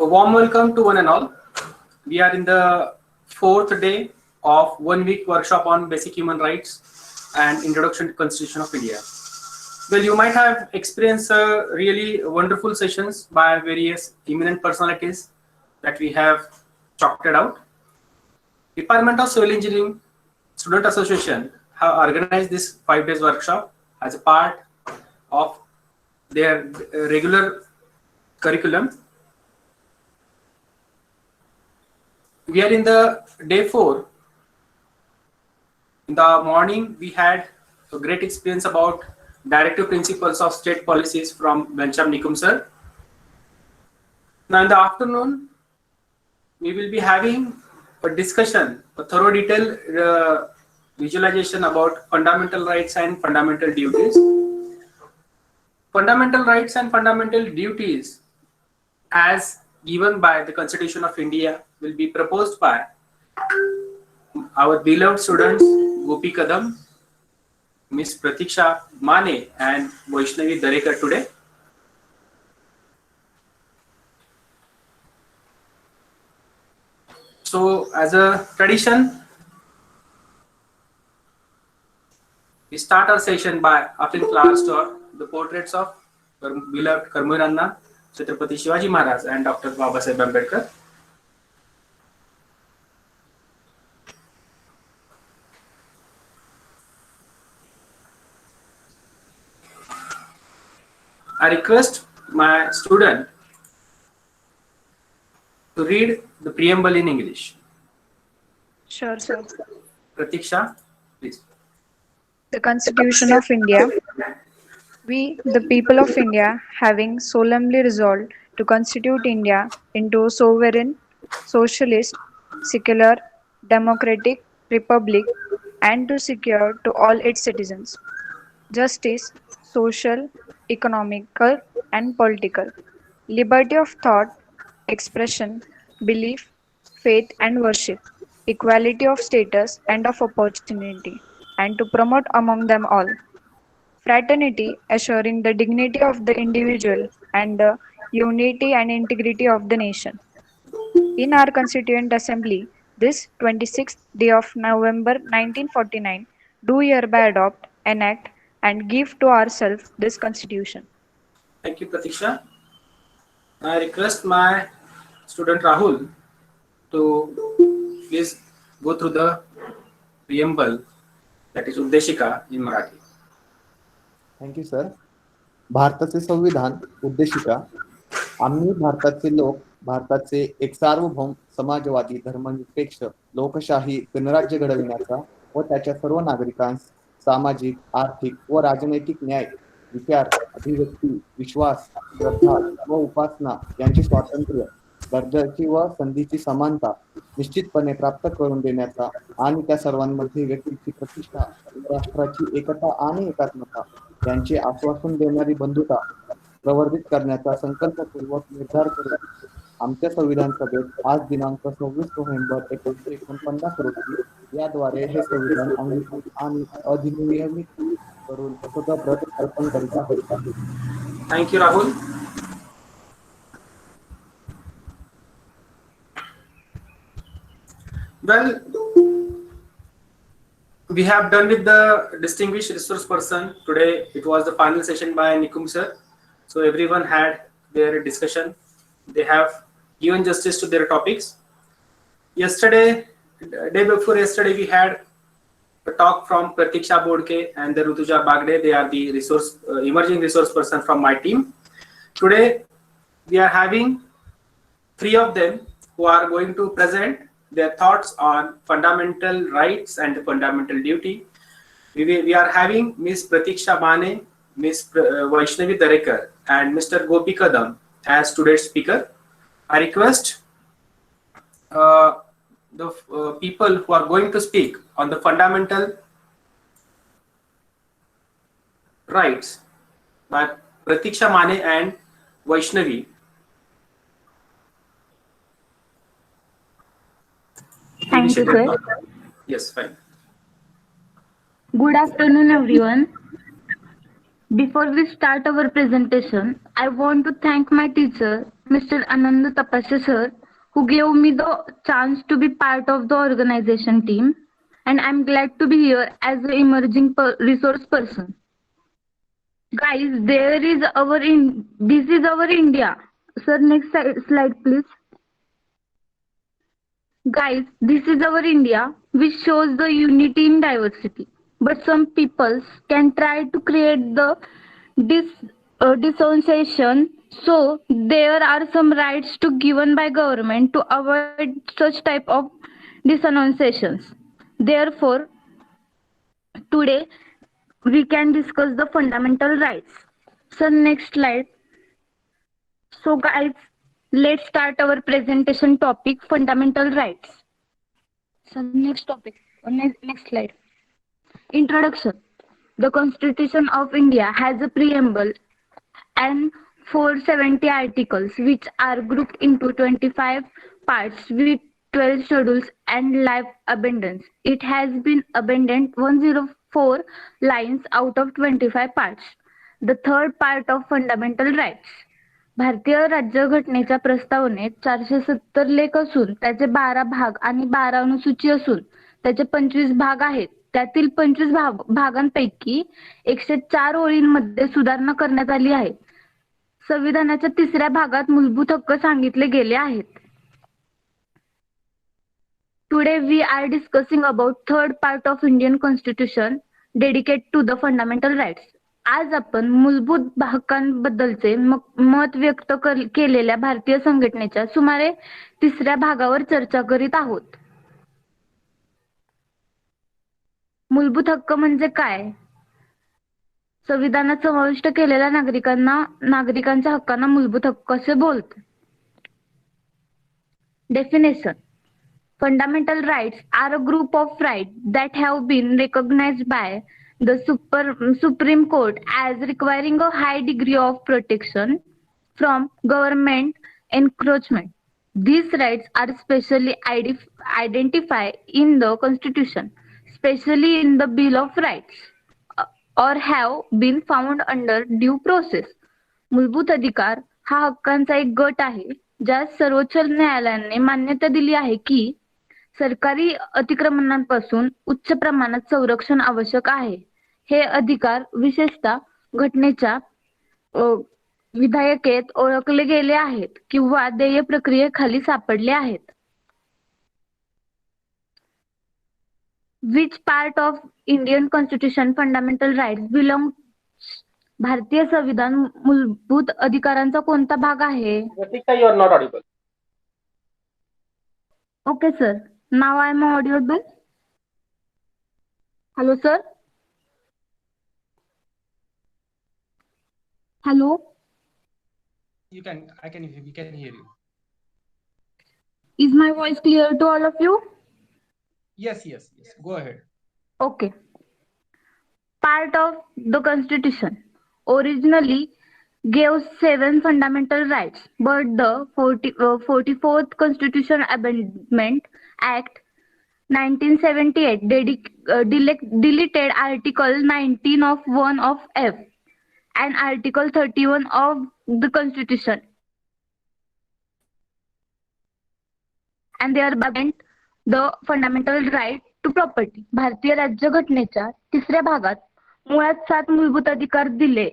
warm welcome to one and all. We are in the fourth day of 1 week workshop on basic human rights and introduction to Constitution of India. Well, you might have experienced really wonderful sessions by various eminent personalities that we have chalked out. Department of Civil Engineering Student Association have organized this 5 days workshop as a part of their regular curriculum. We are in the day 4. In the morning, we had a great experience about directive principles of state policies from Ghanshyam Nikum sir. Now in the afternoon, we will be having a discussion, a thorough detailed visualization about fundamental rights and fundamental duties. Fundamental rights and fundamental duties as given by the Constitution of India will be proposed by our beloved students Gopi Kadam, Miss Pratiksha Mane and Vaishnavi Darekar today. So as a tradition, we start our session by offering flowers to the portraits of beloved Karmuranna, Chhatrapati Shivaji Maharaj and Dr. Babasaheb Ambedkar. I request my student to read the preamble in English. Sure, sir. Pratiksha, please. The Constitution of India. We, the people of India, having solemnly resolved to constitute India into a sovereign, socialist, secular, democratic republic, and to secure to all its citizens justice, social, economical, and political, liberty of thought, expression, belief, faith, and worship, equality of status and of opportunity, and to promote among them all fraternity, assuring the dignity of the individual and the unity and integrity of the nation. In our Constituent Assembly, this 26th day of November 1949, do hereby adopt, enact, and give to ourselves this Constitution. Thank you, Pratiksha. I request my student Rahul to please go through the preamble, that is Uddeshika in Marathi. Thank you sir. भारताचे संविधान उद्देशिका. आम्ही भारताचे लोक भारताचे एक सार्वभौम समाजवादी धर्मनिरपेक्ष लोकशाही गणराज्य घडविण्याचा व त्याच्या सर्व नागरिकांस सामाजिक आर्थिक व राजनैतिक न्याय विचार अभिव्यक्ती विश्वास श्रद्धा व उपासना यांचे स्वातंत्र्य दर्जाची व संधीची समानता निश्चितपणे प्राप्त करून देण्याचा आणि त्या सर्वांमध्ये व्यक्तीची प्रतिष्ठा राष्ट्राची एकता आणि एकात्मता यांचे आश्वासन देणारी बंधुता प्रवर्धित करण्याचा संकल्पपूर्वक निर्धार करून आमच्या संविधान सभेत आज दिनांक 26 नोव्हेंबर 1949 रोजी याद्वारे हे संविधान अंगीकृत आणि अधिनियमित करून स्वतःप्रत अर्पण करीत आहोत. Thank you, Rahul. Well, we have done with the distinguished resource person. Today it was the final session by Nikum sir. So everyone had their discussion. They have given justice to their topics. Yesterday, day before yesterday, we had a talk from Pratiksha Bodke and the Rutuja Bagde. They are the resource emerging resource person from my team. Today we are having 3 of them who are going to present their thoughts on fundamental rights and fundamental duty. We are having Miss Pratiksha Mane, Miss Vaishnavi Darekar and Mr. Gopi Kadam as today's speaker. I request the people who are going to speak on the fundamental rights by Pratiksha Mane and Vaishnavi. Thank you, sir. Yes, fine. Good afternoon, everyone. Before we start our presentation, I want to thank my teacher, Mr. Anand Tapasya sir, who gave me the chance to be part of the organization team, and I'm glad to be here as an emerging resource person. Guys, this is our India. Sir, next slide please. Guys, this is our India, which shows the unity in diversity. But some peoples can try to create the dissociation. So there are some rights to given by government to avoid such type of dissociations. Therefore, today we can discuss the fundamental rights. So next slide. So guys, let's start our presentation topic, fundamental rights. So next topic, next slide. Introduction. The Constitution of India has a preamble and 470 articles which are grouped into 25 parts with 12 schedules and life abundance. It has been abandoned 104 lines out of 25 parts. The third part of fundamental rights. भारतीय राज्यघटनेच्या प्रस्तावनेत 470 लेख असून त्याचे 12 भाग आणि 12 अनुसूची असून त्याचे 25 भाग आहेत. त्यातील 25 भागांपैकी 104 ओळींमध्ये सुधारणा करण्यात आली आहे. संविधानाच्या तिसऱ्या भागात मूलभूत हक्क सांगितले गेले आहेत. Today we are discussing about third part of Indian Constitution dedicated to the fundamental rights. आज आपण मूलभूत हक्कांबद्दलचे मत व्यक्त केलेल्या भारतीय संघटनेच्या सुमारे तिसऱ्या भागावर चर्चा करीत आहोत. मूलभूत हक्क म्हणजे काय? संविधानात समाविष्ट केलेल्या नागरिकांच्या हक्कांना मूलभूत हक्क असे बोलतात. Definition. Fundamental rights are a group of rights that have been recognized by the Supreme Court as requiring a high degree of protection from government encroachment. These rights are specially identified in the Constitution, especially in the Bill of Rights, or have been found under due process. मूलभूत अधिकार हा हक्कांचा एक गट आहे ज्यास सर्वोच्च न्यायालयाने मान्यता दिली आहे की सरकारी अतिक्रमणांपासून उच्च प्रमाणात संरक्षण आवश्यक आहे. हे अधिकार विशेषतः घटनेच्या विधायकेत ओळखले गेले आहेत किंवा देय प्रक्रियेखाली सापडले आहेत. Which part of Indian Constitution fundamental rights belong? भारतीय संविधान मूलभूत अधिकारांचा कोणता भाग आहे? Ratika, you are not audible. Okay, sir. Now I am audible. Hello, sir. Hello. We can hear you. Is my voice clear to all of you? Yes. Go ahead. Okay. Part of the Constitution originally gave 7 fundamental rights, but the 44th Constitution Amendment Act 1978 deleted Article 19 of 1 of F and Article 31 of the Constitution, and thereby banned the fundamental right to property. भारतीय राज्यघटनेच्या तिसऱ्या भागात मुळात 7 मूलभूत अधिकार दिले,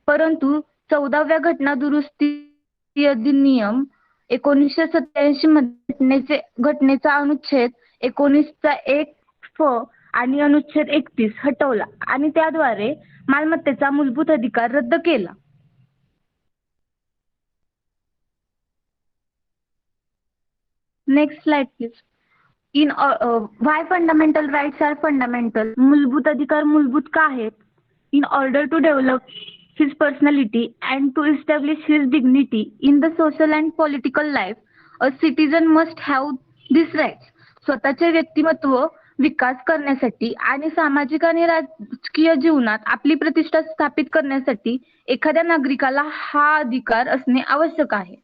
परंतु 14व्या घटना दुरुस्ती अधिनियम 1987 मध्ये घटनेचा अनुच्छेद 19चा 1 फ आणि अनुच्छेद 31 हटवला आणि त्याद्वारे मालमत्तेचा मूलभूत अधिकार रद्द केला. Next slide please. Why fundamental rights are fundamental? मूलभूत अधिकार मूलभूत का आहेत? In order to develop his personality and to establish his dignity in the social and political life, a citizen must have these rights. स्वतःचे व्यक्तिमत्व विकास करण्यासाठी आणि सामाजिक आणि राजकीय जीवनात आपली प्रतिष्ठा स्थापित करण्यासाठी एखाद्या नागरिकाला हा अधिकार असणे आवश्यक आहे.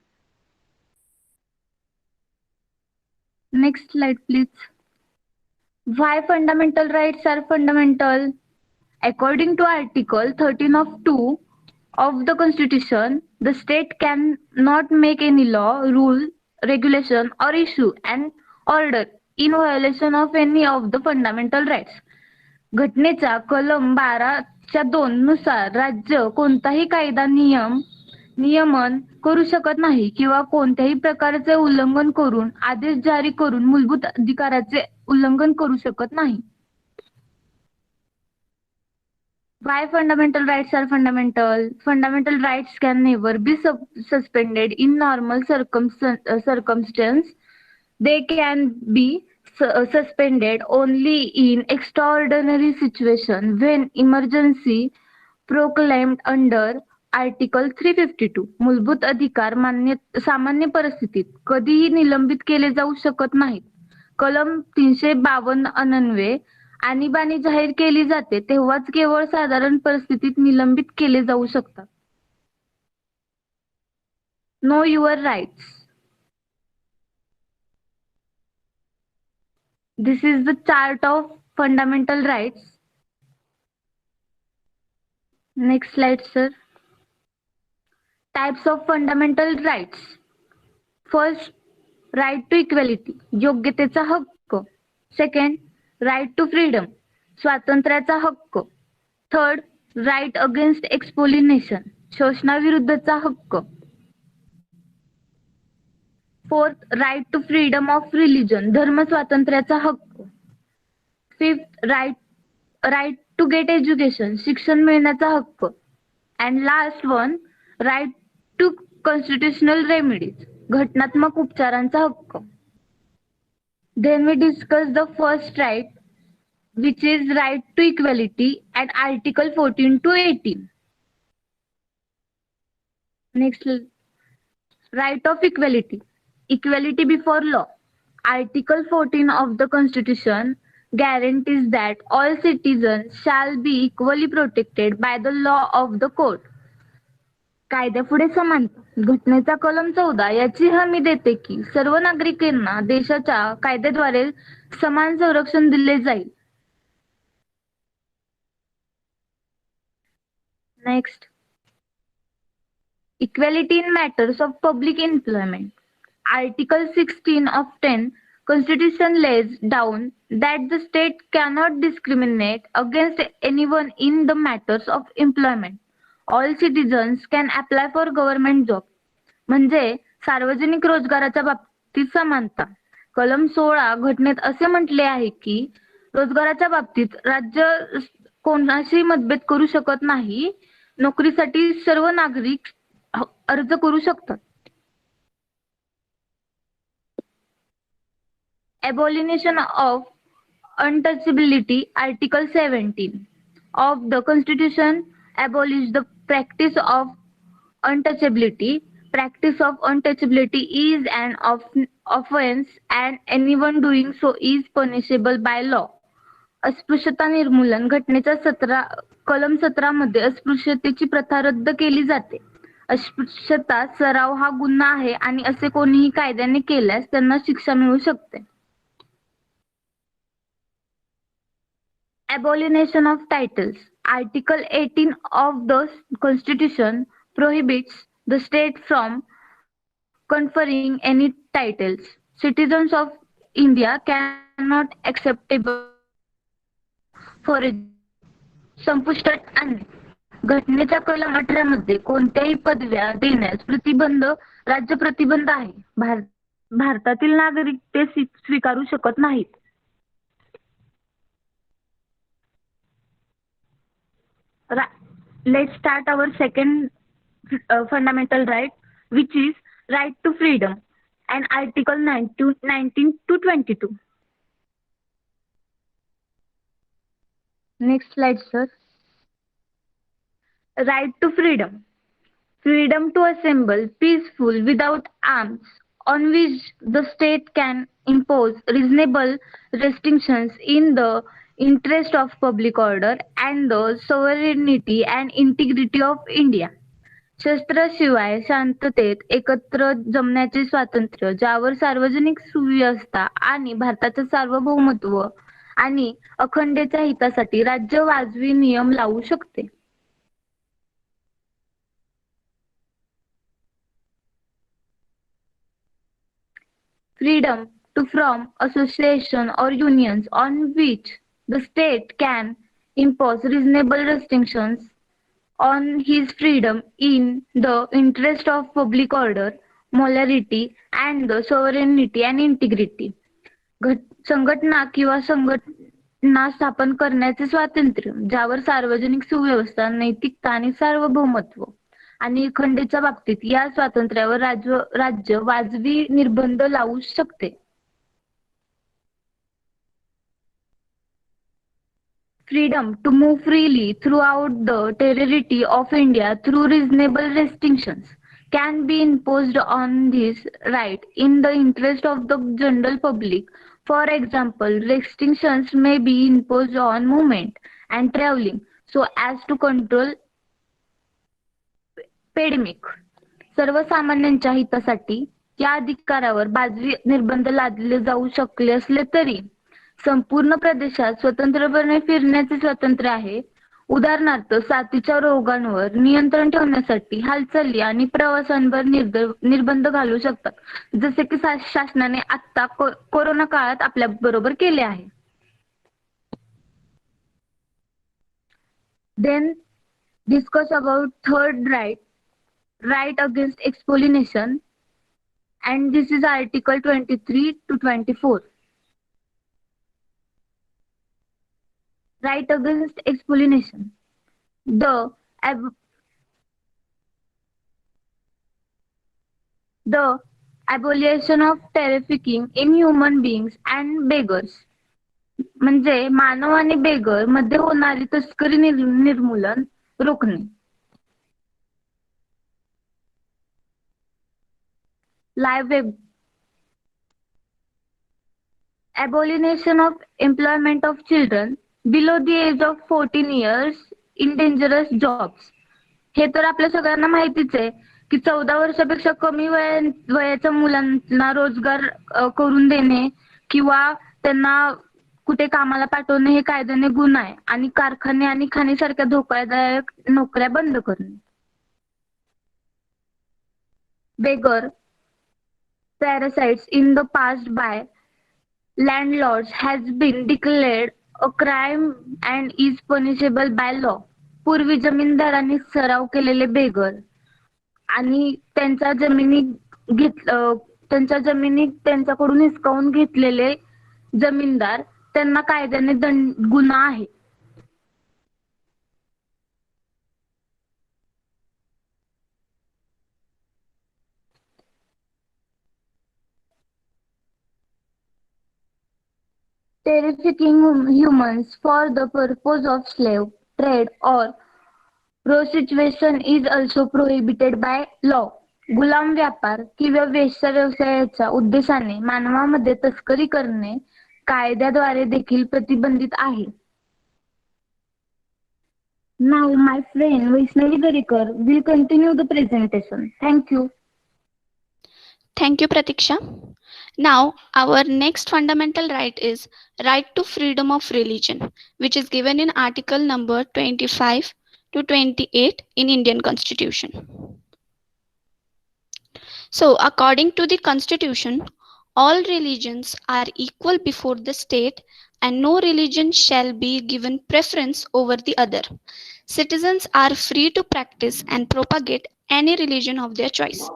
Next slide please. Why fundamental rights are fundamental? According to Article 13 of 2 of the Constitution, the state cannot make any law, rule, regulation, or issue an order in violation of any of the fundamental rights. घटनेच्या कलम 12(2) नुसार राज्य कोणताही कायदा नियमन करू शकत नाही किंवा कोणत्याही प्रकारचे उल्लंघन करून आदेश जारी करून मूलभूत अधिकाराचे उल्लंघन करू शकत नाही. Why fundamental rights are fundamental? Fundamental rights can never be suspended in normal circumstance. They can be suspended only in extraordinary situation when emergency proclaimed under Article 352. मूलभूत अधिकार सामान्य परिस्थितीत कधीही निलंबित केले जाऊ शकत नाहीत. कलम 352 अन्वये आणीबाणी जाहीर केली जाते तेव्हाच केवळ साधारण परिस्थितीत निलंबित केले जाऊ शकतात. Know your rights. This is the chart of fundamental rights. Next slide, sir. Types of fundamental rights. First, right to equality, योग्यतेचा हक्क. Second, right to freedom, स्वातंत्र्याचा हक्क. Third, right against exploitation, शोषणाविरुद्धचा हक्क. Fourth, right to freedom of religion, धर्म स्वातंत्र्याचा हक्क. Fifth, right to get education, शिक्षण मिळण्याचा हक्क. And last one, right to constitutional remedies, घटनात्मक उपचारांचा हक्क. Then we discuss the first right, which is right to equality at Article 14 to 18. Next, right of equality. Equality before law. Article 14 of the Constitution guarantees that all citizens shall be equally protected by the law of the court. कायद्यापुढे समानता. घटनेचा कलम 14 याची हमी देते की सर्व नागरिकांना देशाच्या कायद्याद्वारे समान संरक्षण दिले जाईल. Next, equality in matters of public employment. Article 16 of 10 Constitution lays down that the state cannot discriminate against anyone in the matters of employment. All citizens can apply for government job. म्हणजे सार्वजनिक रोजगाराच्या बाबतीत समानता. कलम 16 घटनेत असे म्हटले आहे की रोजगाराच्या बाबतीत राज्य कोणाशी मतभेद करू शकत नाही. नोकरीसाठी सर्व नागरिक अर्ज करू शकतात. Abolition of untouchability. Article 17 of the Constitution abolished the practice of untouchability. Practice of untouchability is an offense and anyone doing so is punishable by law. अस्पृश्यता निर्मूलन. घटनेच्या कलम 17 मध्ये अस्पृश्यतेची प्रथा रद्द केली जाते. अस्पृश्यता सराव हा गुन्हा आहे आणि असे कोणीही कायद्याने केल्यास त्यांना शिक्षा मिळू शकते. Abolition of titles. Article 18 of the Constitution prohibits the state from conferring any titles. Citizens of India cannot acceptable for संपुष्टात आणणे. घटनेच्या कलम 18 मध्ये कोणत्याही पदव्या देण्यास राज्य प्रतिबंध आहे. भारतातील नागरिक ते स्वीकारू शकत नाहीत. Let's start our second fundamental right, which is right to freedom, and Article 19 to 22. Next slide, sir. Right to freedom. Freedom to assemble peaceful without arms, on which the state can impose reasonable restrictions in the interest of public order and the sovereignty and integrity of India. शस्त्राशिवाय शांततेत एकत्र जमण्याचे स्वातंत्र्य, ज्यावर सार्वजनिक सुव्यवस्था आणि भारताचे सार्वभौमत्व आणि अखंडतेच्या हितासाठी राज्य वाजवी नियम लावू शकते. freedom to form association or unions on which the state can impose reasonable restrictions on his freedom in the interest of public order, morality, and the sovereignty and integrity. संघटना किंवा संघटना स्थापन करण्याचे स्वातंत्र्य, ज्यावर सार्वजनिक सुव्यवस्था, नैतिकता आणि सार्वभौमत्व आणि अखंडतेच्या बाबतीत या स्वातंत्र्यावर राज्य वाजवी निर्बंध लावू शकते. Freedom to move freely throughout the territory of India through reasonable restrictions can be imposed on this right in the interest of the general public. For example, restrictions may be imposed on movement and traveling so as to control pandemic. सर्वसामान्यांच्या हितासाठी या अधिकारावर वाजवी निर्बंध लादले जाऊ शकले असले तरी संपूर्ण प्रदेशात स्वतंत्रपणे फिरण्याचे स्वातंत्र्य आहे. उदाहरणार्थ, साथीच्या रोगांवर नियंत्रण ठेवण्यासाठी हालचाली आणि प्रवासांवर निर्बंध घालू शकतात, जसे की शासनाने आता कोरोना काळात आपल्या बरोबर केले आहे. Then discuss about third right against expoliation, and this is Article 23 to 24. Right against expoliation. The abolition of trafficking in human beings and beggars. म्हणजे मानव आणि बेगर मध्ये होणारी तस्करी निर्मूलन रोखणे. Abolition of employment of children below the age of 14 years in dangerous jobs. हे तर आपल्या सगळ्यांना माहितीच आहे की 14 वर्षापेक्षा कमी वयाच्या मुलांना रोजगार करून देणे किंवा त्यांना कुठे कामाला पाठवणे हे कायद्याने गुन्हा आहे आणि कारखाने आणि खाणीसारख्या धोकादायक नोकऱ्या बंद करणे. Beggar parasites in the past by landlords has been declared a crime and is punishable by law. पूर्वी जमीनदारांनी सराव केलेले बेगर आणि त्यांच्या जमिनी त्यांच्याकडून हिसकावून घेतलेले जमीनदार त्यांना कायद्याने गुन्हा आहे. Trafficking humans for the purpose of slave trade or prostitution is also prohibited by law. गुलाम व्यापार किंवा वेश्या व्यवसायाच्या उद्देशाने मानवामध्ये तस्करी करणे कायद्याद्वारे देखील प्रतिबंधित आहे. Now my friend Vaishnavi Garikar will continue the presentation. Thank you. Thank you, Pratiksha. Now, our next fundamental right is right to freedom of religion, which is given in Article number 25 to 28 in Indian Constitution. So, according to the Constitution, all religions are equal before the state and no religion shall be given preference over the other. Citizens are free to practice and propagate any religion of their choice.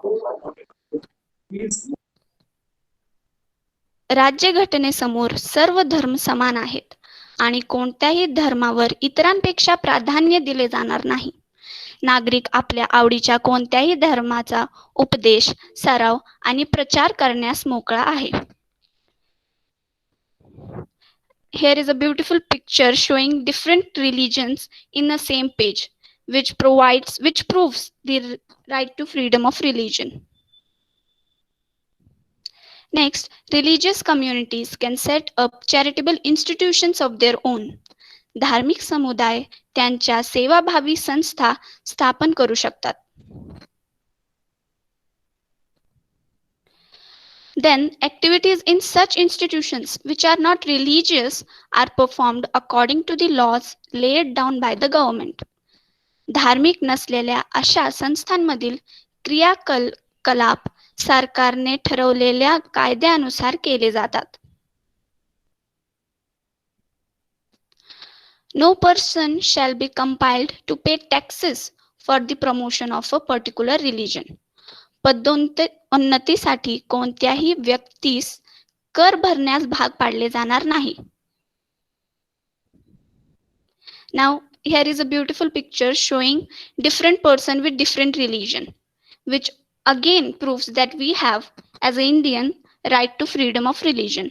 राज्यघटनेसमोर सर्व धर्म समान आहेत आणि कोणत्याही धर्मावर इतरांपेक्षा प्राधान्य दिले जाणार नाही. नागरिक आपल्या आवडीच्या कोणत्याही धर्माचा उपदेश, सराव आणि प्रचार करण्यास मोकळा आहे. Here is a beautiful picture showing different religions in the same page, which proves the right to freedom of religion. Next, religious communities can set up charitable institutions of their own. धार्मिक समुदाय त्यांच्या सेवाभावी संस्था स्थापन करू शकतात. Then, activities in such institutions which are not religious are performed according to the laws laid down by the government. धार्मिक नसलेल्या अशा संस्थांमधील क्रियाकलाप सरकारने ठरवलेल्या कायद्यानुसार केले जातात. No person shall be compelled to pay taxes for the promotion of a particular religion. पदोन्नतीसाठी कोणत्याही व्यक्तीस कर भरण्यास भाग पाडले जाणार नाही. Now here is a beautiful picture showing different person with different religion, which again proves that we have as an Indian right to freedom of religion.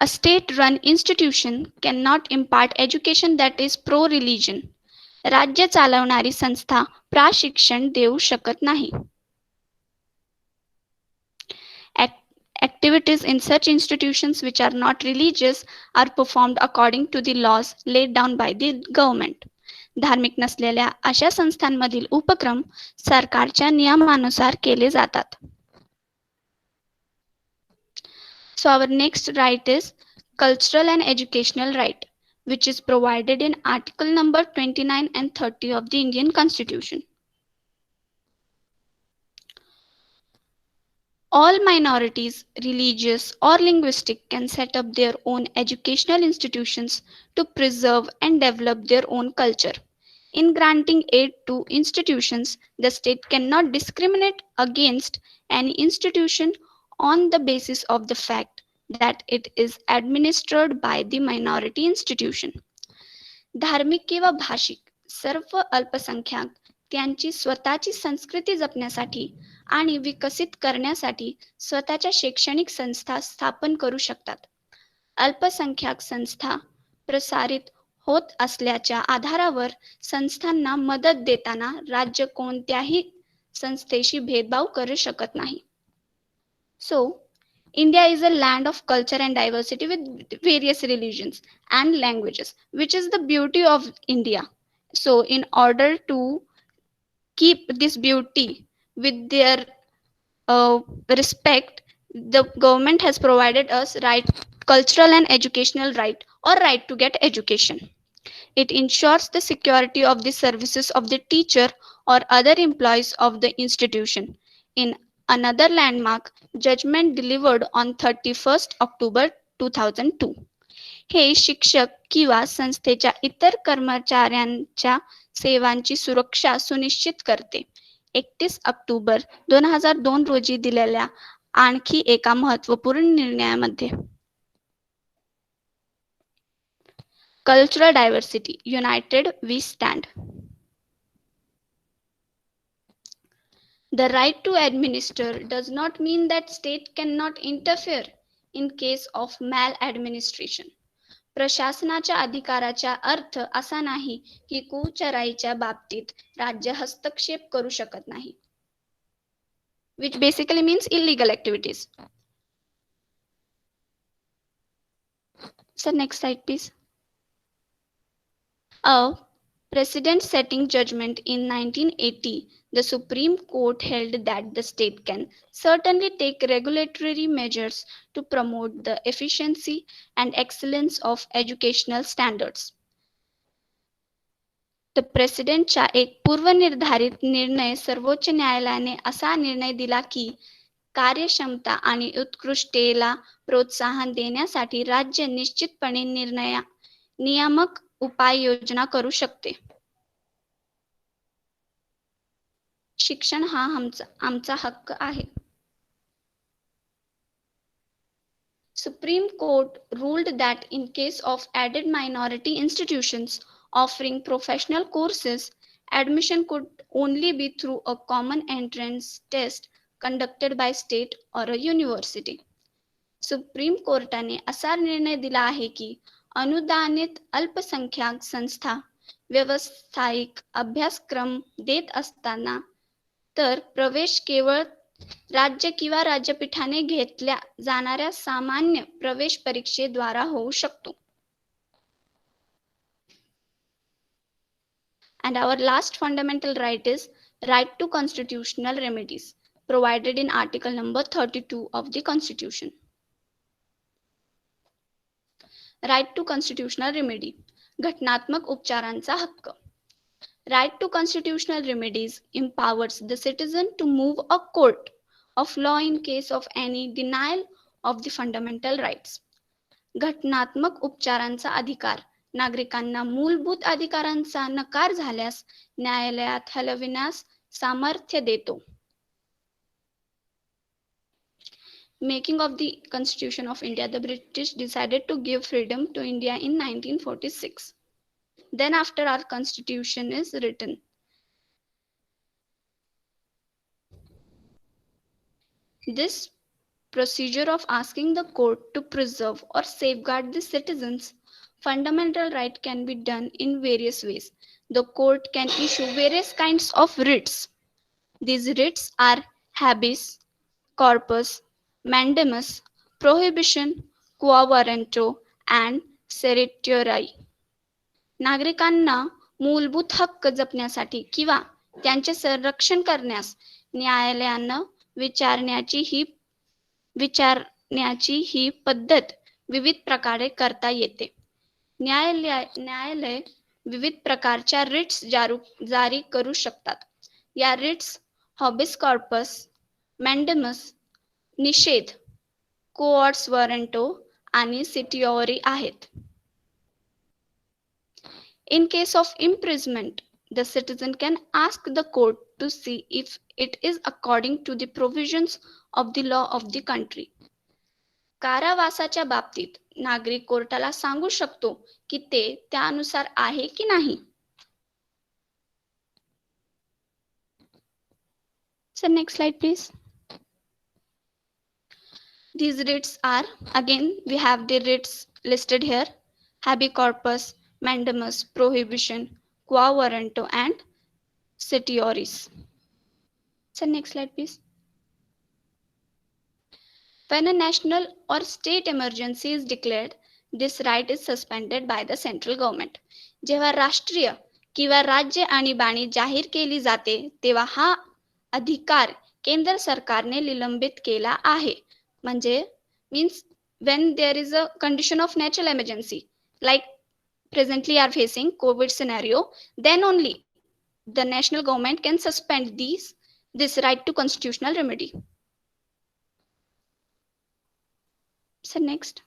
A state-run institution cannot impart education that is pro-religion. राज्य चालवणारी संस्था प्रशिक्षण देऊ शकत नाही. Activities in such institutions which are not religious are performed according to the laws laid down by the government. धार्मिक नसलेल्या अशा संस्थांमधील उपक्रम सरकारच्या नियमानुसार केले जातात. So our next right is cultural and educational right, which is provided in article number 29 and 30 of the Indian Constitution. All minorities, religious or linguistic, can set up their own educational institutions to preserve and develop their own culture. In granting aid to institutions, the state cannot discriminate against any institution on the basis of the fact that it is administered by the minority institution. धार्मिक किंवा भाषिक सर्व अल्पसंख्याक त्यांची स्वतःची संस्कृती जपण्यासाठी आणि विकसित करण्यासाठी स्वतःच्या शैक्षणिक संस्था स्थापन करू शकतात. अल्पसंख्याक संस्था प्रसारित होत असल्याच्या आधारावर संस्थांना मदत देताना राज्य कोणत्याही संस्थेशी भेदभाव करू शकत नाही. So, India is a land of culture and diversity with various religions and languages, which is the beauty of India. So, in order to keep this beauty with their respect, the government has provided us right, cultural and educational right, or right to get education. It ensures the security of the services of the teacher or other employees of the institution. In another landmark judgment delivered on 31st October 2002. हे शिक्षक किंवा संस्थेच्या इतर कर्मचाऱ्यांच्या सेवांची सुरक्षा सुनिश्चित करते. 31 October 2002 रोजी दिलेल्या आणखी एका महत्त्वपूर्ण निर्णयामध्ये Cultural diversity, united we stand. The right to administer does not mean that state cannot interfere in case of maladministration. प्रशासनाच्या अधिकाराचा अर्थ असा नाही की कुचराईच्या बाबतीत राज्य हस्तक्षेप करू शकत नाही, which basically means illegal activities. So next slide please. A precedent-setting judgment in 1980, the Supreme Court held that the state can certainly take regulatory measures to promote the efficiency and excellence of educational standards. The precedentचा एक पूर्वनिर्धारित निर्णय सर्वोच्च न्यायालयाने असा निर्णय दिला की कार्यक्षमता आणि उत्कृष्टतेला प्रोत्साहन देण्यासाठी राज्य निश्चितपणे नियामक उपाययोजना करू शकते. शिक्षण हा आमचा हक्क आहे. Supreme Court ruled that in case of added minority institutions offering professional courses, admission could only be through a common entrance test conducted by state or a university. Supreme कोर्टाने असा निर्णय दिला आहे की अनुदानित अल्पसंख्याक संस्था व्यावसायिक अभ्यासक्रम देत असताना तर प्रवेश केवळ राज्य किंवा राज्यपीठाने घेतल्या जाणाऱ्या सामान्य प्रवेश परीक्षेद्वारा होऊ शकतो. And our last fundamental right is right to constitutional remedies provided in article number 32 of the Constitution. Right to constitutional remedy, घटनात्मक उपचारांचा हक्क. Right to constitutional remedies empowers the citizen to move a court of law in case of any denial of the fundamental rights. घटनात्मक उपचारांचा अधिकार नागरिकांना मूलभूत अधिकारांचा नकार झाल्यास न्यायालयात हलविण्यास सामर्थ्य देतो. Making of the Constitution of India, the British decided to give freedom to India in 1946. Then after our constitution is written. This procedure of asking the court to preserve or safeguard the citizens' fundamental right can be done in various ways. The court can issue various kinds of writs. These writs are habeas corpus, mandamus, prohibition, quo warranto, and certiorari. नागरिकांना मूलभूत हक्क जपण्यासाठी किंवा त्यांचे संरक्षण करण्यास न्यायालयानं विचारण्याची ही पद्धत विविध प्रकारे करता येते. न्यायालय विविध प्रकारच्या रिट्स जारी करू शकतात. या रिट्स हॉबिस कॉर्पस, मॅन्डेमस, निषेध, कोऑर्ट्स वॉरंटो आणि सिटिओरी आहेत. In case of imprisonment, the citizen can ask the court to see if it is according to the provisions of the law of the country. कारावासाच्या बाबतीत नागरिक कोर्टाला सांगू शकतो की ते त्यानुसार आहे की नाही. So next slide please. These writs are, again we have the writs listed here: habeas corpus, mandamus, prohibition, quo warranto, and certioris. So next slide please. When a national or state emergency is declared, this right is suspended by the central government. जेव्हा राष्ट्रीय किंवा राज्य आणीबाणी जाहीर केली जाते तेव्हा हा अधिकार केंद्र सरकारने निलंबित केला आहे. म्हणजे means when there is a condition of natural emergency like presently are facing COVID scenario, then only the national government can suspend this right to constitutional remedy. So next.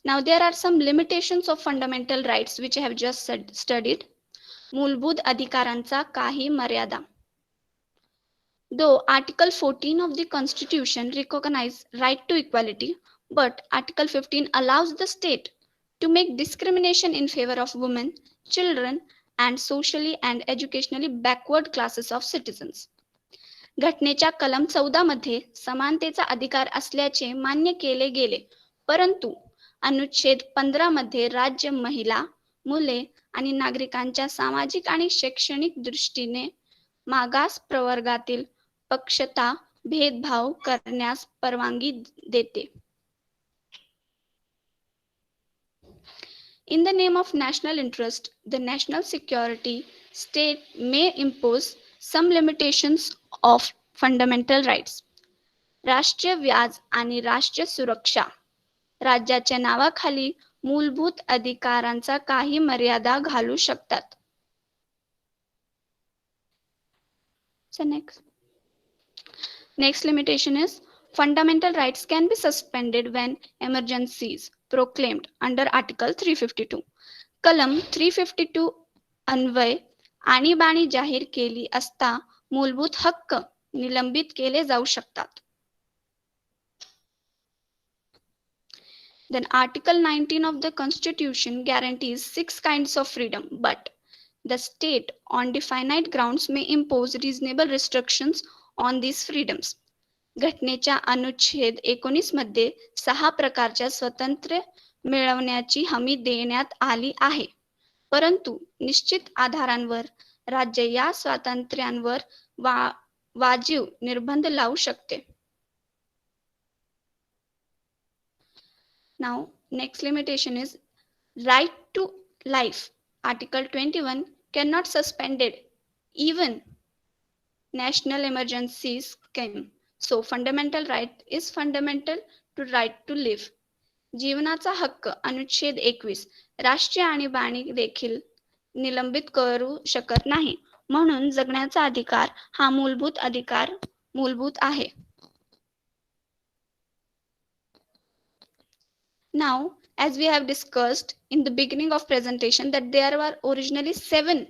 Now there are some limitations of fundamental rights which I have just studied. मूलभूत अधिकारांचा काही मर्यादा. Though Article 14 of the Constitution recognizes right to equality, but Article 15 allows the state to make discrimination in favor of women, children, and socially and educationally backward classes of citizens. घटनेच्या कलम 14 मध्ये समानतेचा अधिकार असल्याचे मान्य केले गेले, परंतु अनुच्छेद 15 मध्ये राज्य महिला, मुले आणि नागरिकांच्या सामाजिक आणि शैक्षणिक दृष्टीने मागास प्रवर्गातील पक्षता भेदभाव करण्यास परवानगी देते. In the name of national interest, the national security state may impose some limitations of fundamental rights. राष्ट्रीय व्याज आणि राष्ट्रीय सुरक्षा राज्याच्या नावाखाली मूलभूत अधिकारांचा काही मर्यादा घालू शकतात. So next limitation is fundamental rights can be suspended when emergencies proclaimed under Article 352. कलम 352 अन्वय आणीबाणी जाहीर केली असता मूलभूत हक्क निलंबित केले जाऊ शकतात. Then Article 19 of the Constitution guarantees 6 kinds of freedom, but the state on definite grounds may impose reasonable restrictions on these freedoms. घटनेच्या अनुच्छेद 19 मध्ये 6 प्रकारच्या स्वातंत्र्य मिळवण्याची हमी देण्यात आली आहे, परंतु निश्चित आधारांवर राज्य या स्वातंत्र्यांवर वाजीव निर्बंध लावू शकते. Now next limitation is right to life. Article 21 cannot suspended even national emergencies came. So fundamental right is fundamental to right to live. जीवनाचा हक्क अनुच्छेद 21 राष्ट्रीय आणीबाणी देखील निलंबित करू शकत नाही. म्हणून जगण्याचा अधिकार हा मूलभूत आहे. Now, as we have discussed in the beginning of presentation that there were originally 7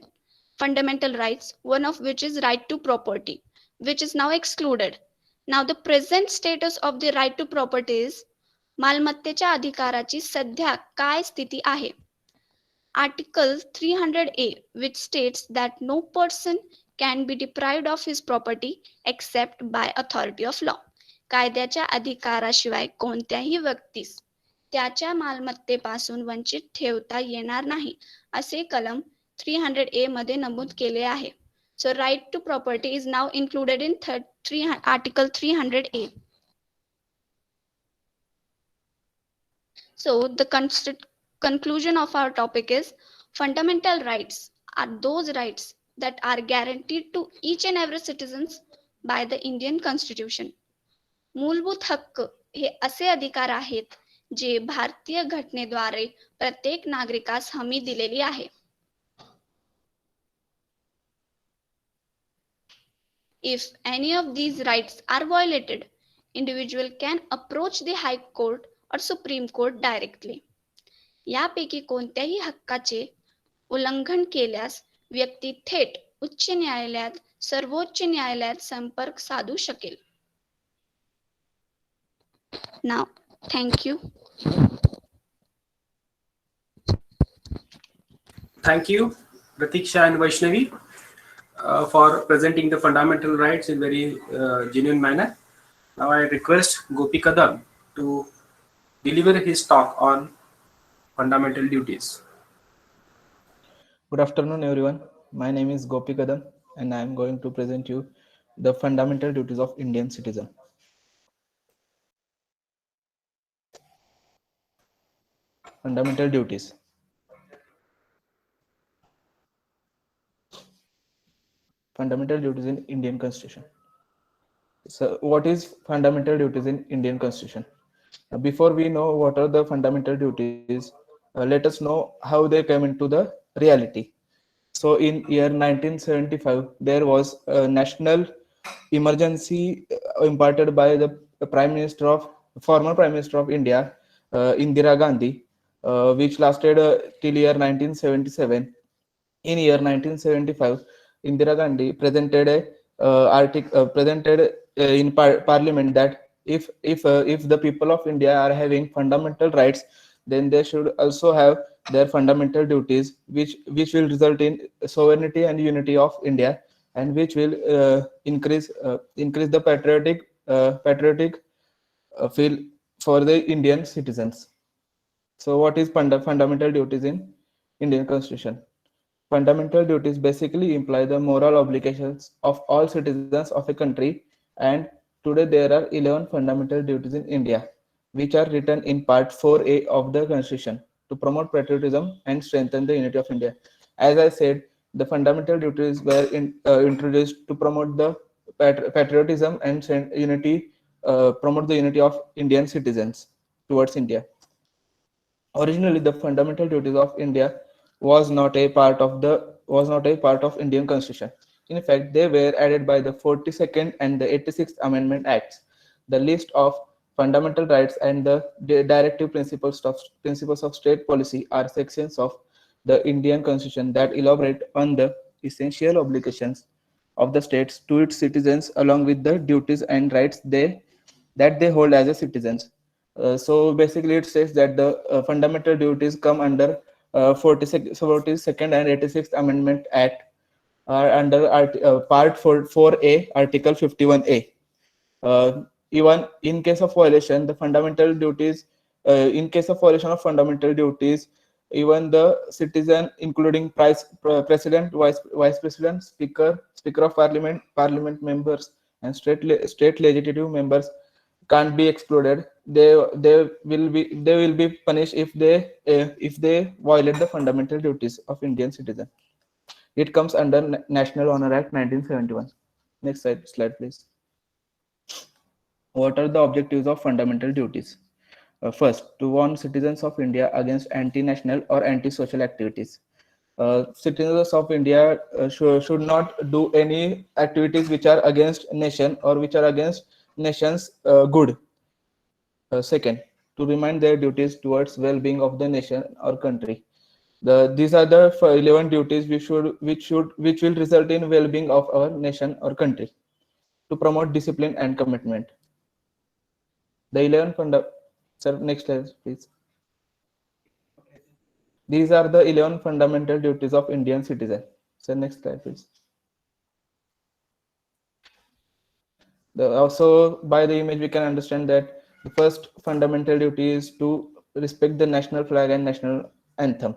fundamental rights, one of which is right to property, which is now excluded. Now, the present status of the right to property is मालमत्तेच्या अधिकाराची सध्या काय स्थिती आहे? Article 300A, which states that no person can be deprived of his property except by authority of law. कायद्याच्या अधिकाराशिवाय कोणत्याही व्यक्तीस त्याच्या मालमत्तेपासून वंचित ठेवता येणार नाही, असे कलम 300A मध्ये नमूद केले आहे. So right to property is now included in Article 300A. So the conclusion of our topic is fundamental rights are those rights that are guaranteed to each and every citizens by the Indian Constitution. मूलभूत हक्क हे असे अधिकार आहेत जे भारतीय घटनेद्वारे प्रत्येक नागरिकास हमी दिलेली आहे. If any of these rights are violated, individual can approach the High Court or Supreme Court directly. यापैकी कोणत्याही हक्काचे उल्लंघन केल्यास व्यक्ती थेट उच्च न्यायालयात, सर्वोच्च न्यायालयात संपर्क साधू शकेल. Now, thank you. Thank you, Pratiksha and Vaishnavi, for presenting the fundamental rights in very genuine manner. Now I request Gopi Kadam to deliver his talk on fundamental duties. Good afternoon, everyone. My name is Gopi Kadam, and I am going to present you the fundamental duties of Indian citizen. Fundamental duties. Fundamental duties in Indian Constitution. So, what is fundamental duties in Indian Constitution? Before we know what are the fundamental duties, let us know how they came into the reality. So, in year 1975, there was a national emergency imparted by the former Prime Minister of India, Indira Gandhi, which lasted till year 1977. In year 1975, Indira Gandhi presented in Parliament that if the people of India are having fundamental rights, then they should also have their fundamental duties, which will result in sovereignty and unity of India, and which will increase the patriotic feel for the Indian citizens. So, what is fundamental duties in Indian Constitution? Fundamental duties basically imply the moral obligations of all citizens of a country, and today there are 11 fundamental duties in India, which are written in Part 4A of the Constitution to promote patriotism and strengthen the unity of India. As I said, the fundamental duties were introduced to promote the patriotism and unity, promote the unity of Indian citizens towards India. Originally, the fundamental duties of India was not a part of Indian Constitution. In fact, they were added by the 42nd and the 86th Amendment Acts. The list of fundamental rights and the directive principles of state policy are sections of the Indian Constitution that elaborate on the essential obligations of the states to its citizens, along with the duties and rights that they hold as a citizens. So basically, it says that the fundamental duties come under 42nd and 86th Amendment Act are under Part 4A, Article 51A. Even in case of violation, the fundamental duties, in case of violation of fundamental duties, even the citizen, including president, vice president, speaker of parliament members, and state legislative members, can't be excluded. They will be punished if they violate the fundamental duties of Indian citizen. It comes under National Honor Act 1971. Next slide, please. What are the objectives of fundamental duties? First, to warn citizens of India against anti-national or anti-social activities. Citizens of India should not do any activities which are against nation or which are against nation's good. Second, to remind their duties towards well-being of the nation or country. These are the 11 duties which will result in well-being of our nation or country. To promote discipline and commitment. The 11 sir, next slide, please. These are the 11 fundamental duties of Indian citizen. Sir, next slide, please. Also, by the image, we can understand that the first fundamental duty is to respect the national flag and national anthem.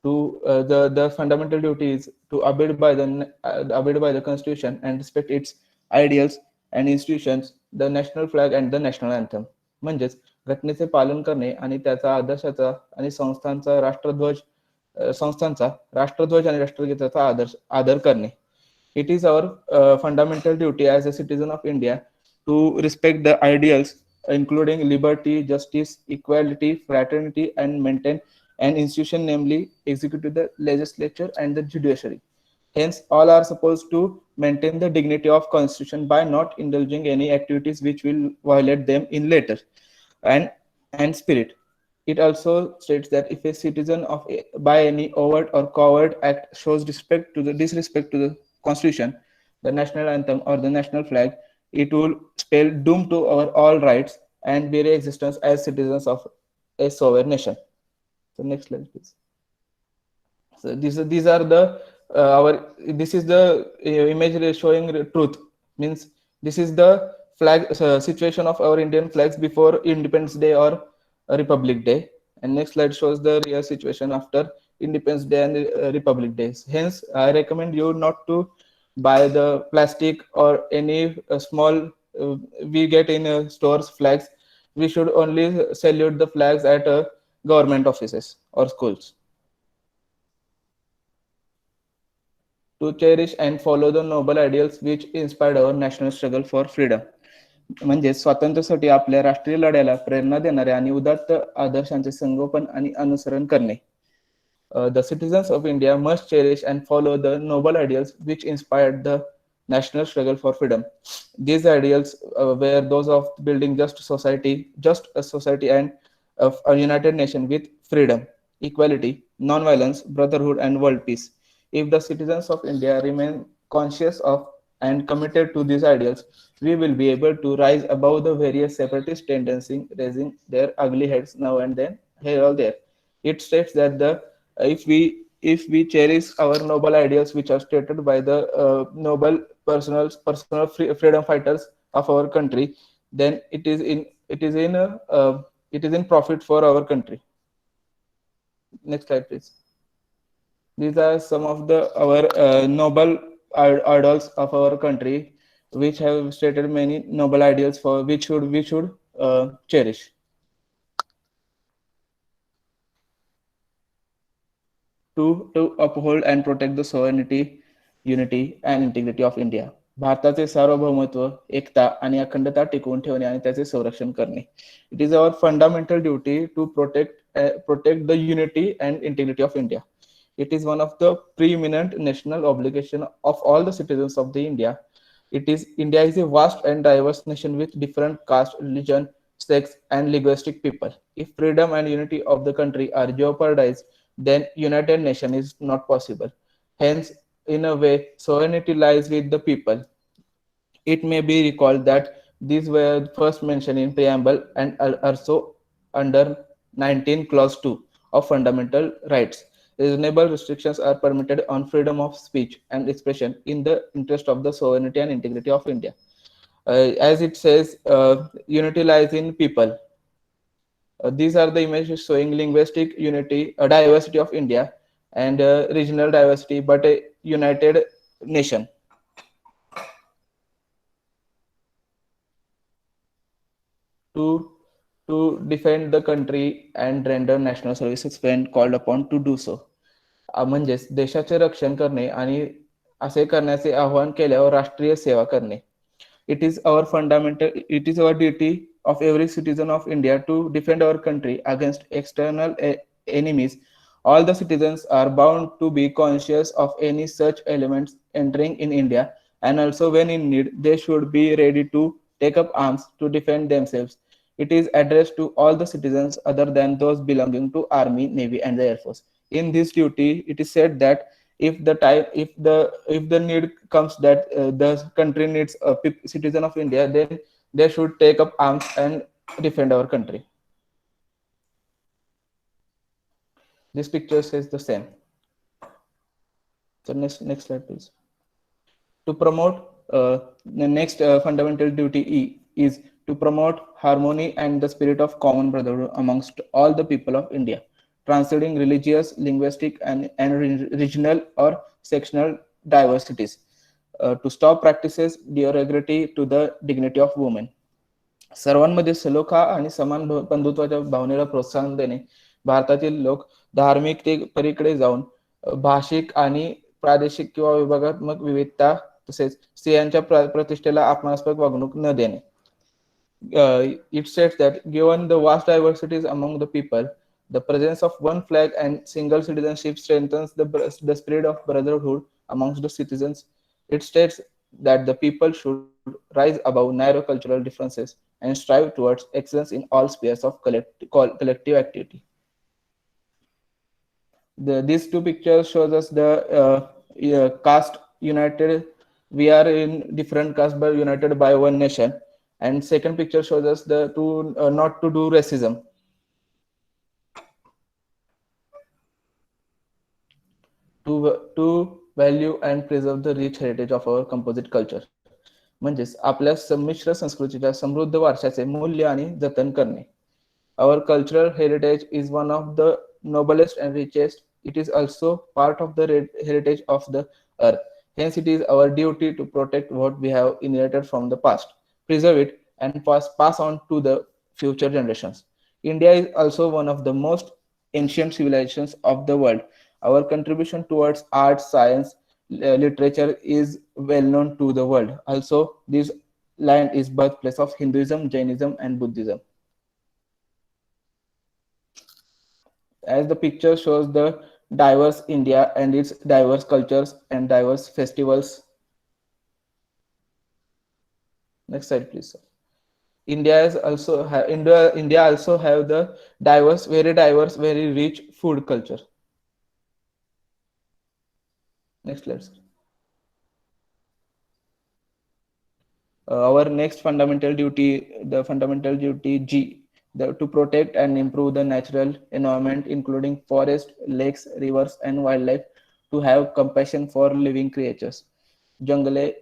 The fundamental duty is to abide by the constitution and respect its ideals and institutions, the national flag and the national anthem. म्हणजेच घटनेचे पालन करणे आणि त्याचा आदर्शाचा आणि संस्थांचा राष्ट्रध्वज आणि राष्ट्रगीताचा आदर करणे. It is our fundamental duty as a citizen of India to respect the ideals, including liberty, justice, equality, fraternity, and maintain an institution, namely executive, the legislature, and the judiciary. Hence, all are supposed to maintain the dignity of constitution by not indulging any activities which will violate them in letter and spirit. It also states that if a citizen by any overt or coward act shows disrespect to the constitution, the national anthem, or the national flag, it will spell doom to our all rights and very existence as citizens of a sovereign nation. So next slide, please. So these are the this is the image showing truth. Means this is the flag situation of our Indian flags before Independence Day or Republic Day. And next slide shows the real situation after Independence Day and Republic Days. Hence, I recommend you not to buy the plastic or any small we get in stores flags. We should only salute the flags at government offices or schools. To cherish and follow the noble ideals which inspired our national struggle for freedom. म्हणजे स्वातंत्र्यासाठी आपल्या राष्ट्रीय लढ्याला प्रेरणा देणाऱ्या आणि उदात्त आदर्शांचे संगोपन आणि अनुसरण करणे. The citizens of India must cherish and follow the noble ideals which inspired the national struggle for freedom. These ideals were those of building just a society and of a united nation with freedom, equality, non-violence, brotherhood, and world peace. If the citizens of India remain conscious of and committed to these ideals, we will be able to rise above the various separatist tendencies raising their ugly heads now and then, here or there. It states that if we cherish our noble ideals, which are stated by the noble personal freedom fighters of our country, then it is in profit for our country. Next slide, please. These are some of our noble idols of our country, which have stated many noble ideals for which we should cherish. To uphold and protect the sovereignty, unity, and integrity of India. भारताचे सार्वभौमत्व, एकता आणि अखंडता टिकवून ठेवणे आणि त्याचे संरक्षण करणे. It is our fundamental duty to protect the unity and integrity of India. It is one of the preeminent national obligation of all the citizens of the India. India is a vast and diverse nation with different caste, religion, sex, and linguistic people. If freedom and unity of the country are jeopardized, then united nation is not possible. Hence, in a way, sovereignty lies with the people. It may be recalled that these were first mentioned in preamble and also under 19 clause 2 of fundamental rights. Reasonable restrictions are permitted on freedom of speech and expression in the interest of the sovereignty and integrity of India. As it says, unity lies in people. These are the images showing linguistic unity, diversity of India, and regional diversity, but a united nation. To defend the country and render national services when called upon to do so. म्हणजेच देशाचे रक्षण करणे आणि असे करण्याचे आवाहन केल्यावर राष्ट्रीय सेवा करणे. It is our duty of every citizen of India to defend our country against external enemies All the citizens are bound to be conscious of any such elements entering in India, and also when in need, they should be ready to take up arms to defend themselves. It is addressed to all the citizens other than those belonging to Army, Navy, and the Air Force. In this duty, it is said that if the need comes that the country needs a citizen of India, then they should take up arms and defend our country. This picture says the same. So next slide, please. To promote the next fundamental duty is to promote harmony and the spirit of common brotherhood amongst all the people of India, transcending religious, linguistic, and regional or sectional diversities. To stop practices derogatory to the dignity of women. सर्वांमध्ये सलोखा आणि समान बंधुत्वाच्या भावनेला प्रोत्साहन देणे, भारतातील लोक धार्मिकतेपलीकडे जाऊन भाषिक आणि प्रादेशिक किंवा विभागात्मक विविधता तसेच स्त्रियांच्या प्रतिष्ठेला अपमानास्पद वागणूक न देणे. It states that given the vast diversities among the people, the presence of one flag and single citizenship strengthens the spirit of brotherhood amongst the citizens. It states that the people should rise above narrow cultural differences and strive towards excellence in all spheres of collective activity. These two pictures shows us the caste united. We are in different castes but united by one nation. And second picture shows us the not to do racism. To value and preserve the rich heritage of our composite culture. म्हणजेच आपल्या संमिश्र संस्कृतीच्या समृद्ध वारशाचे मूल्य आणि जतन करणे. Our cultural heritage is one of the noblest and richest. It is also part of the heritage of the earth. Hence, it is our duty to protect what we have inherited from the past, preserve it, and pass on to the future generations. India is also one of the most ancient civilizations of the world. Our contribution towards art, science, literature is well known to the world. Also, this land is birthplace of Hinduism, Jainism, and Buddhism. As the picture shows the diverse India and its diverse cultures and diverse festivals. Next slide, please. Sir. India also have the diverse, very rich food culture. Next slide. Sir. Our next fundamental duty, the fundamental duty G, to protect and improve the natural environment, including forest, lakes, rivers, and wildlife, to have compassion for living creatures. जंगले,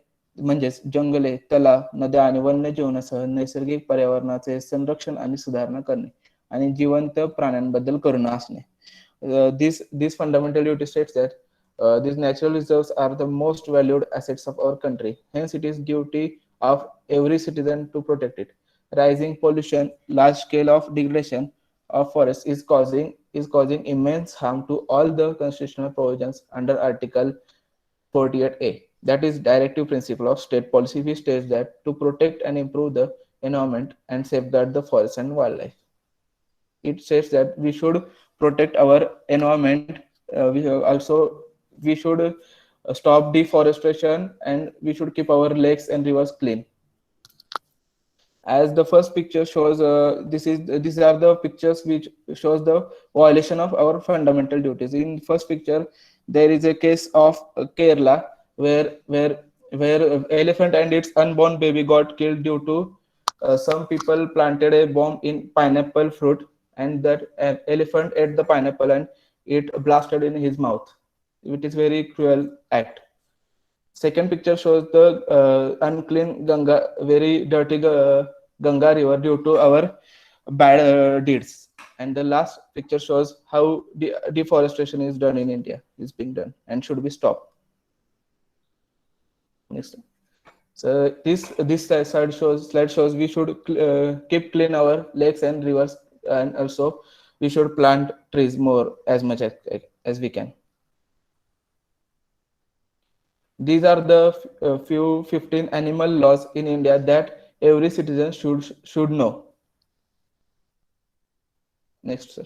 तलाव, नद्या आणि वन्यजीवनासह नैसर्गिक पर्यावरणाचे संरक्षण आणि सुधारणा करणे आणि जिवंत प्राण्यांबद्दल करुणा असणे. This fundamental duty states that these natural reserves are the most valued assets of our country. Hence, it is duty of every citizen to protect it. Rising pollution, large scale of degradation of forests is causing immense harm to all the constitutional provisions under Article 48A. That is directive principle of state policy, which states that to protect and improve the environment and safeguard the forest and wildlife. It says that we should protect our environment. We should stop deforestation, and we should keep our lakes and rivers clean. As the first picture shows, these are the pictures which shows the violation of our fundamental duties. In first picture, there is a case of Kerala where elephant and its unborn baby got killed due to some people planted a bomb in pineapple fruit, and that elephant ate the pineapple and it blasted in his mouth. It is very cruel act. Second picture shows the unclean Ganga, very dirty Ganga river due to our bad deeds. And the last picture shows how deforestation is done in India, is being done and should be stopped. Next. So this slide shows we should keep clean our lakes and rivers, and also we should plant trees more as much as we can. These are the few 15 animal laws in India that every citizen should know. Next, sir.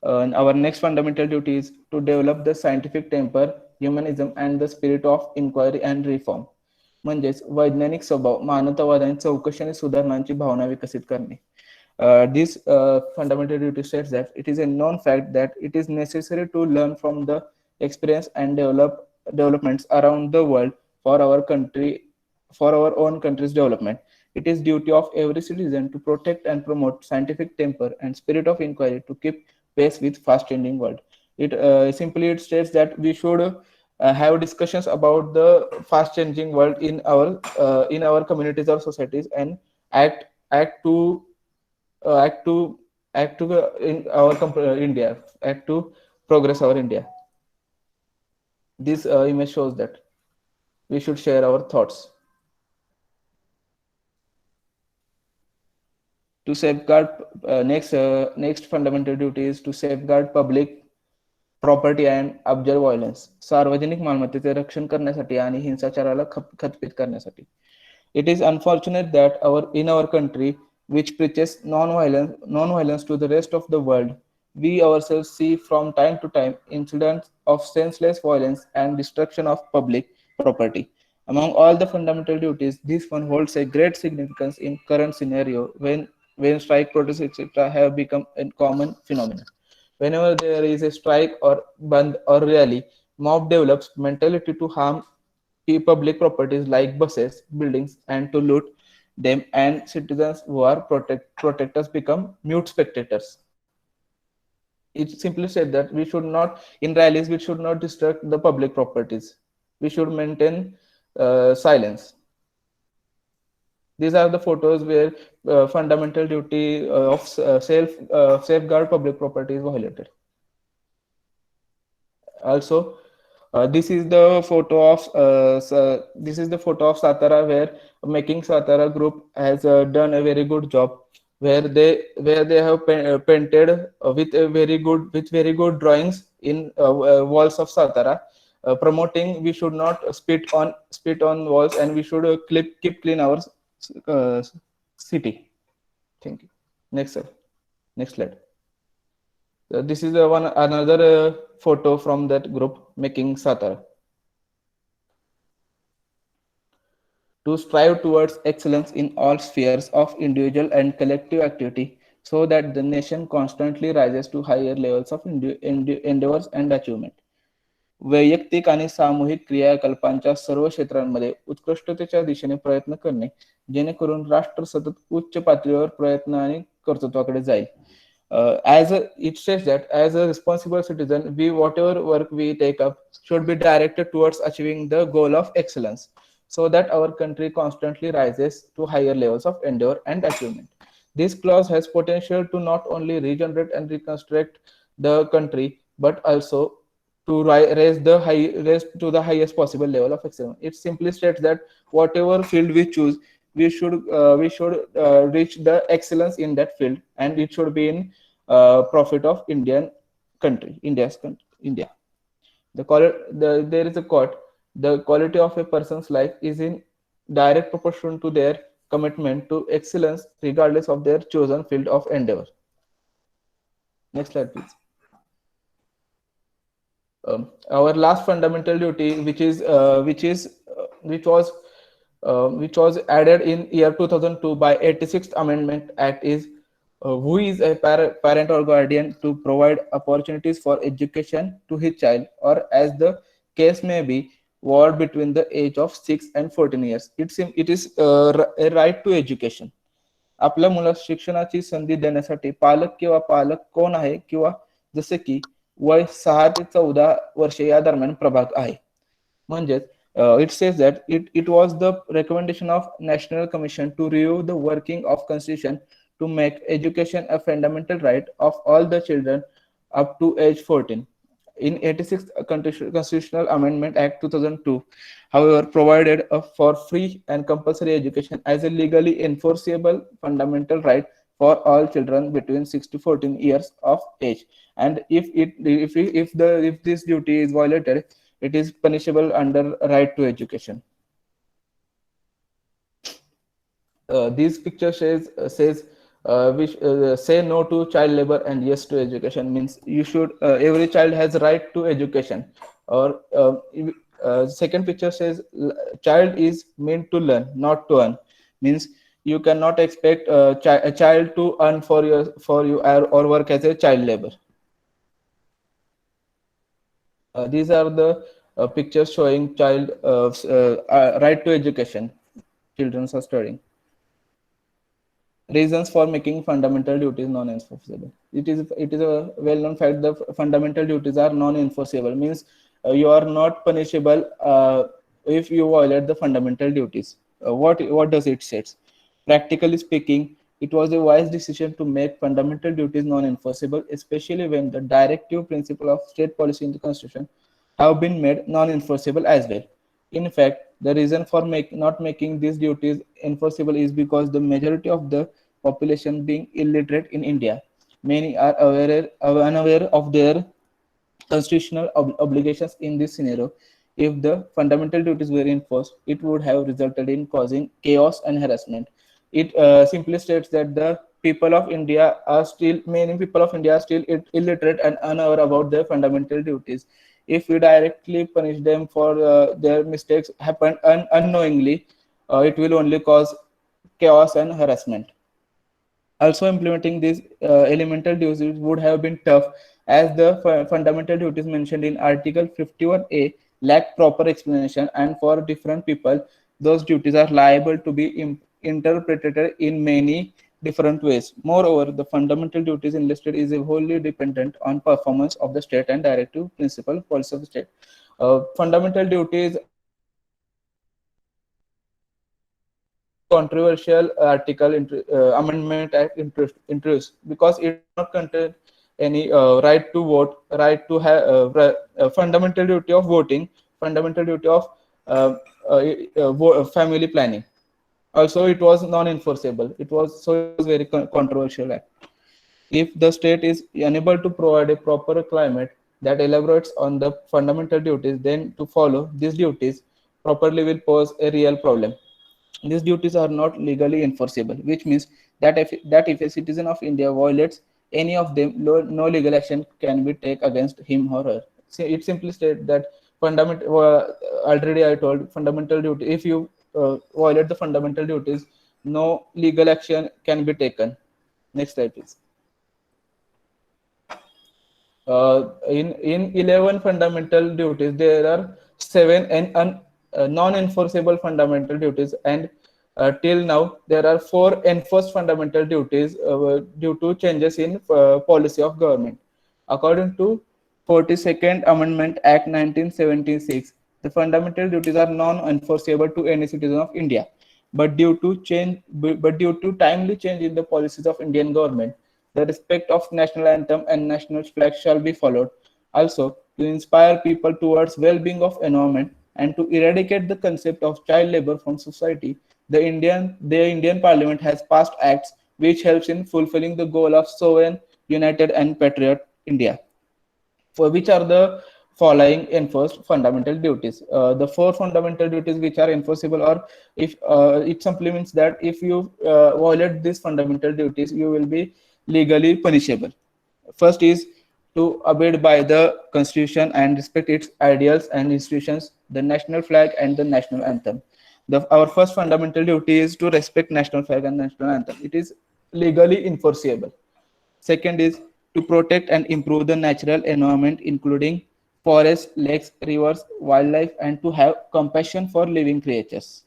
And our next fundamental duty is to develop the scientific temper, humanism, and the spirit of inquiry and reform. म्हणजेच वैज्ञानिक स्वभाव, मानवतावाद आणि चौकशी आणि सुधारणांची भावना विकसित करणे. This fundamental duty states that it is a known fact that it is necessary to learn from the experience and developments around the world for our own country's development. It is duty of every citizen to protect and promote scientific temper and spirit of inquiry to keep pace with fast-changing world. It states that we should have discussions about the fast-changing world in our communities or societies, and act to in our India, act to progress our India. This image shows that we should share our thoughts. To safeguard, next fundamental duty is to safeguard public property and observe violence. सार्वजनिक मालमत्तेचे रक्षण करण्यासाठी आणि हिंसाचाराला खतपीत करण्यासाठी. It is unfortunate that in our country, which preaches non-violence to the rest of the world, we ourselves see from time to time incidents of senseless violence and destruction of public property. Among all the fundamental duties, this one holds a great significance in current scenario when strike, protests, etc. have become a common phenomenon. Whenever there is a strike or band or rally, mob develops mentality to harm public properties like buses, buildings, and to loot them, and citizens who are protectors become mute spectators. It simply said that we should not, in rallies, we should not destruct the public properties. We should maintain silence. These are the photos where fundamental duty of safeguard public property is violated. Also, this is the photo of Satara, where Making Satara group has done a very good job, where they have painted with very good drawings in walls of Satara, promoting we should not spit on walls, and we should keep clean our city. Thank you. Next slide. This is another photo from that group, Making Satara. To strive towards excellence in all spheres of individual and collective activity, so that the nation constantly rises to higher levels of endeavors and achievement. वैयक्तिक आणि सामूहिक क्रियाकल्पांच्या सर्व क्षेत्रांमध्ये उत्कृष्टतेच्या दिशेने प्रयत्न करणे, जेणेकरून राष्ट्र सतत उच्च पातळीवर प्रयत्न आणि कर्तृत्वाकडे जाईल. It says that as a responsible citizen, whatever work we take up should be directed towards achieving the goal of excellence, so that our country constantly rises to higher levels of endeavor and achievement. This clause has potential to not only regenerate and reconstruct the country, but also to raise to the highest possible level of excellence. It simply states that whatever field we choose, we should reach the excellence in that field, and it should be in profit of India. There is a quote: the quality of a person's life is in direct proportion to their commitment to excellence, regardless of their chosen field of endeavor. Next slide, please. Our last fundamental duty, which was added in year 2002 by 86th Amendment Act, is who is a parent or guardian to provide opportunities for education to his child, or as the case may be, ward between the age of 6 and 14 years. It is a right to education. आपल्या मुलास शिक्षणाची संधी देण्यासाठी पालक कोण आहे, किंवा जसे की वय 6 ते 14 वर्षे या दरम्यान प्रभाग आहे. म्हणजेच it says that it was the recommendation of National Commission to review the working of Constitution to make education a fundamental right of all the children up to age 14. In 86th Constitutional Amendment Act 2002, however, provided for free and compulsory education as a legally enforceable fundamental right for all children between 6 to 14 years of age. And if this duty is violated, it is punishable under right to education. This picture says which say no to child labor and yes to education. Means you should every child has right to education. Or second picture says child is meant to learn, not to earn. Means you cannot expect a child to earn for you or work as a child labor. These are the pictures showing child right to education. Children are studying. Reasons for making fundamental duties non-enforceable. It is a well-known fact that fundamental duties are non-enforceable. Means you are not punishable if you violate the fundamental duties. What does it say? Practically speaking, it was a wise decision to make fundamental duties non-enforceable, especially when the directive principle of state policy in the Constitution have been made non-enforceable as well. In fact, the reason for not making these duties enforceable is because the majority of the population being illiterate in India. Many are unaware of their constitutional obligations in this scenario. If the fundamental duties were enforced, it would have resulted in causing chaos and harassment. It simply states that the people of India are still, many people of India are still illiterate and unaware about their fundamental duties. If we directly punish them for their mistakes happened unknowingly, it will only cause chaos and harassment. Also, implementing these elemental duties would have been tough, as the fundamental duties mentioned in Article 51A lack proper explanation, and for different people, those duties are liable to be interpreted in many different ways. Moreover, the fundamental duties enlisted is wholly dependent on performance of the state and directive principle policy of the state. Fundamental duties controversial article amendment act introduced because it does not contain any right to vote, right to have fundamental duty of voting, fundamental duty of family planning. Also, it was non-enforceable. It was very controversial act. If the state is unable to provide a proper climate that elaborates on the fundamental duties, then to follow these duties properly will pose a real problem. These duties are not legally enforceable, which means that if a citizen of India violates any of them, no legal action can be taken against him or her. So it simply states that fundamental. Already I told fundamental duty. If you violate the fundamental duties, no legal action can be taken. Next slide, please. In 11 fundamental duties, there are 7 non-enforceable fundamental duties, and till now there are 4 enforced fundamental duties due to changes in policy of government. According to 42nd Amendment Act 1976, the fundamental duties are non-enforceable to any citizen of India, but due to timely change in the policies of Indian government, the respect of national anthem and national flag shall be followed. Also, to inspire people towards well-being of environment and to eradicate the concept of child labor from society, the Indian Parliament has passed acts which helps in fulfilling the goal of sovereign, united, and patriot India. For which are the following enforced fundamental duties? The 4 fundamental duties which are enforceable, or if it simply means that if you violate these fundamental duties, you will be legally punishable. First is to abide by the Constitution and respect its ideals and institutions, the national flag and the national anthem. Our first fundamental duty is to respect national flag and national anthem. It is legally enforceable. Second is to protect and improve the natural environment, including forests, lakes, rivers, wildlife, and to have compassion for living creatures.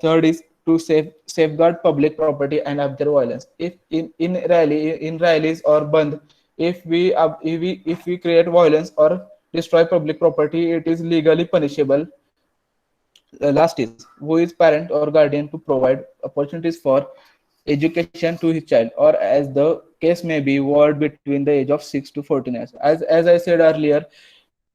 Third is to safeguard public property and observe violence. If in rallies or bandh, if we create violence or destroy public property, it is legally punishable. Last is who is parent or guardian to provide opportunities for education to his child, or as the case may be, ward between the age of 6 to 14 years. As I said earlier,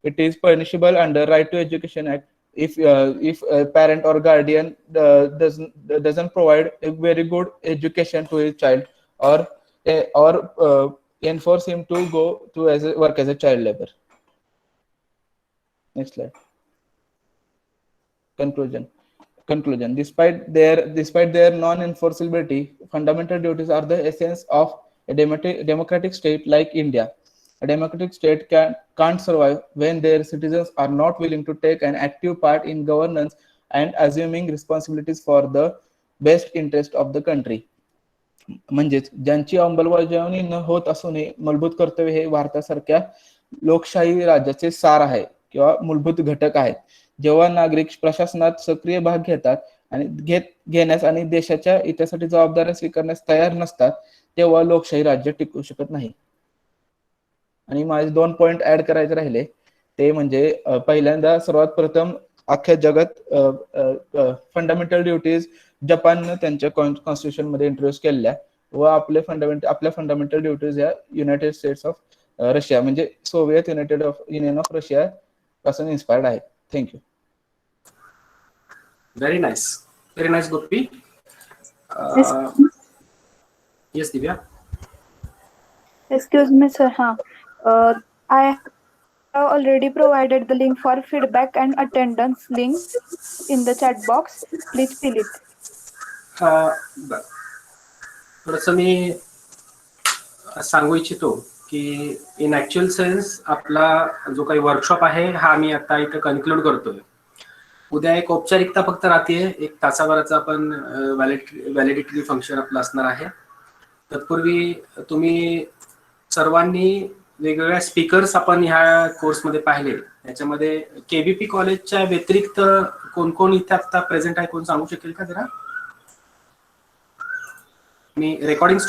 it is punishable under Right to Education Act if a parent or guardian doesn't provide a very good education to his child, or enforce him to go to work as a child labor. Next slide. Conclusion. Conclusion: despite their non-enforceability, fundamental duties are the essence of a democratic state like India. A democratic state can't survive when their citizens are not willing to take an active part in governance and assuming responsibilities for the best interest of the country. म्हणजेच ज्यांची अंमलबजावणी न होत असूनही मूलभूत कर्तव्य हे भारतासारख्या लोकशाही राज्याचे सार आहे किंवा मूलभूत घटक आहेत. जेव्हा नागरिक प्रशासनात सक्रिय भाग घेतात आणि घेण्यास आणि देशाच्या हितासाठी जबाबदाऱ्या स्वीकारण्यास तयार नसतात, तेव्हा लोकशाही राज्य टिकू शकत नाही. आणि माझे 2 पॉइंट ऍड करायचे राहिले ते म्हणजे पहिल्यांदा सर्वात प्रथम अख्ख्या जगात फंडामेंटल ड्युटीज जपाननं त्यांच्या कॉन्स्टिट्यूशन मध्ये इंट्रोड्यूस केलेल्या व आपल्या फंडामेंटल ड्युटीज या युनायटेड स्टेट्स ऑफ रशिया म्हणजे सोव्हिएत युनियन ऑफ रशिया पासून इन्स्पायर्ड आहे. Thank you. Very nice. Very nice, Gopi. Yes, Divya. Excuse me, sir. I have already provided the link for feedback and attendance link in the chat box. Please fill it. थोडंसं मी सांगू इच्छितो की इन actual sense आपला जो काही workshop आहे हा मी आता इथं कन्क्लूड करतोय. उद्या एक औपचारिकता फक्त राहते, 1 तासाभराचा आपण व्हॅलिडिटी फंक्शन आपलं असणार आहे. तत्पूर्वी तुम्ही सर्वांनी वेगवेगळ्या स्पीकर्स आपण ह्या कोर्समध्ये पाहिले. याच्यामध्ये केबीपी कॉलेजच्या व्यतिरिक्त कोण कोण इथे आता प्रेझेंट आहे, कोण सांगू शकेल का जरा? मी रेकॉर्डिंग